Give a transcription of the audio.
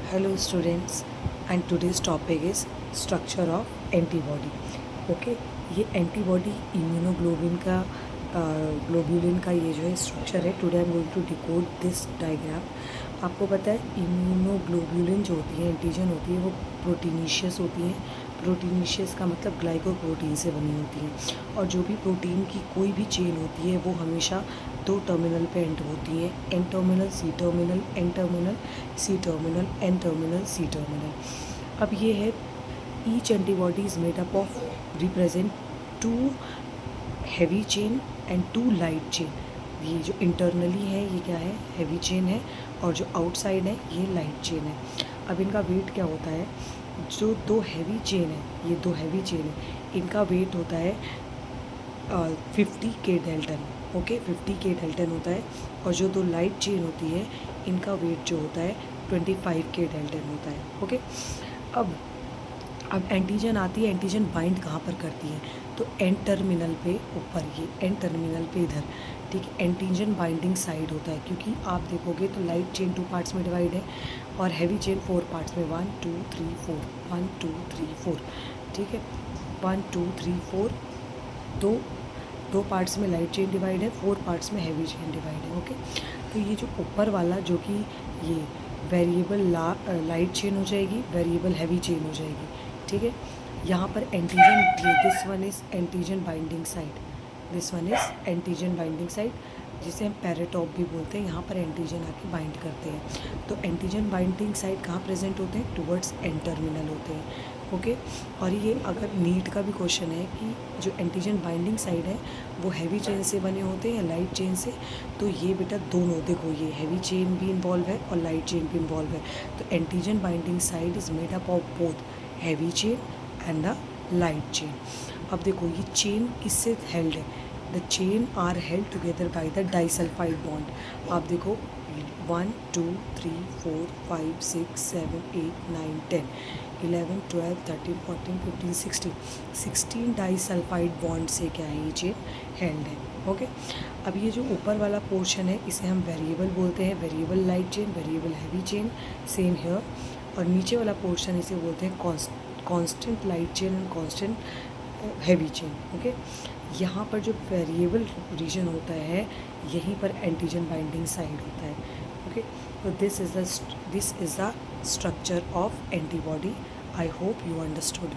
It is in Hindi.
Hello students, and today's topic is structure of antibody. Okay, ये एंटीबॉडी इम्यूनोग्लोबिन का ग्लोब्यूलिन का ये जो है स्ट्रक्चर है. Today I am going to decode this diagram. आपको पता है इम्यूनोग्लोब्यूलिन जो होती है, एंटीजन होती है, वो प्रोटीनीशियस होती है. प्रोटीनीशियस का मतलब ग्लाइकोप्रोटीन से बनी होती है. और जो भी प्रोटीन की कोई भी चेन होती है वो हमेशा दो टर्मिनल पे एंड होती है. N terminal, C terminal, N terminal, C terminal, N terminal, C terminal. अब ये है each antibody is made up of represent two heavy chain and two light chain. ये जो इंटरनली है ये क्या है, हैवी चेन है, और जो आउटसाइड है ये लाइट चेन है. अब इनका वेट क्या होता है, जो दो हैवी चेन है, ये दो हैवी चेन है, इनका वेट होता है 50 के डेल्टन. ओके, 50 के डेल्टन होता है. और जो दो लाइट चेन होती है इनका वेट जो होता है 25 के डेल्टन होता है. ओके, अब एंटीजन आती है. एंटीजन बाइंड कहाँ पर करती है, तो एन टर्मिनल पे ऊपर, ये एन टर्मिनल पे इधर, ठीक है, एंटीजन बाइंडिंग साइड होता है. क्योंकि आप देखोगे तो लाइट चेन 2 पार्ट्स में डिवाइड है और हैवी चेन 4 पार्ट्स में, 1 2 3 4, 1 2 3 4, ठीक है, 1 2 3 4, दो पार्ट्स में लाइट चेन डिवाइड है, 4 पार्ट्स में हैवी चेन डिवाइड है. ओके, तो ये जो ऊपर वाला जो कि ये वेरिएबल लाइट चेन हो जाएगी, वेरिएबल हैवी चेन हो जाएगी. ठीक है, यहाँ पर antigen, this one is antigen binding side, this one is antigen binding side, जिसे हम पैराटॉप भी बोलते हैं. यहाँ पर एंटीजन आके बाइंड करते हैं. तो एंटीजन बाइंडिंग साइड कहाँ प्रेजेंट होते हैं, टुवर्ड्स एन टर्मिनल होते हैं. ओके, और ये अगर नीट का भी क्वेश्चन है कि जो एंटीजन बाइंडिंग साइड है वो हैवी चेन से बने होते हैं या लाइट चेन से, तो ये बेटा दोनों, देखो ये हैवी चेन भी इन्वॉल्व है और लाइट चेन भी इन्वॉल्व है. तो antigen binding side is made up of both heavy chain and the light chain. अब देखो ये चेन किससे हेल्ड है, the chain are held together by the disulphide bond. आप देखो 1 2 3 4 5 6 7 8 9 10 11 12 13 14 15 16 डाइसल्फाइड बॉन्ड से क्या है, ये चेन हेल्ड है. ओके, अब ये जो ऊपर वाला पोर्शन है इसे हम वेरिएबल बोलते हैं, variable light chain, variable heavy chain, same here. और नीचे वाला पोर्शन इसे बोलते हैं constant light chain and constant heavy chain. Okay, यहाँ पर जो वेरिएबल रीजन होता है यहीं पर एंटीजन बाइंडिंग साइड होता है. ओके, तो this is the structure of antibody. I hope you understood.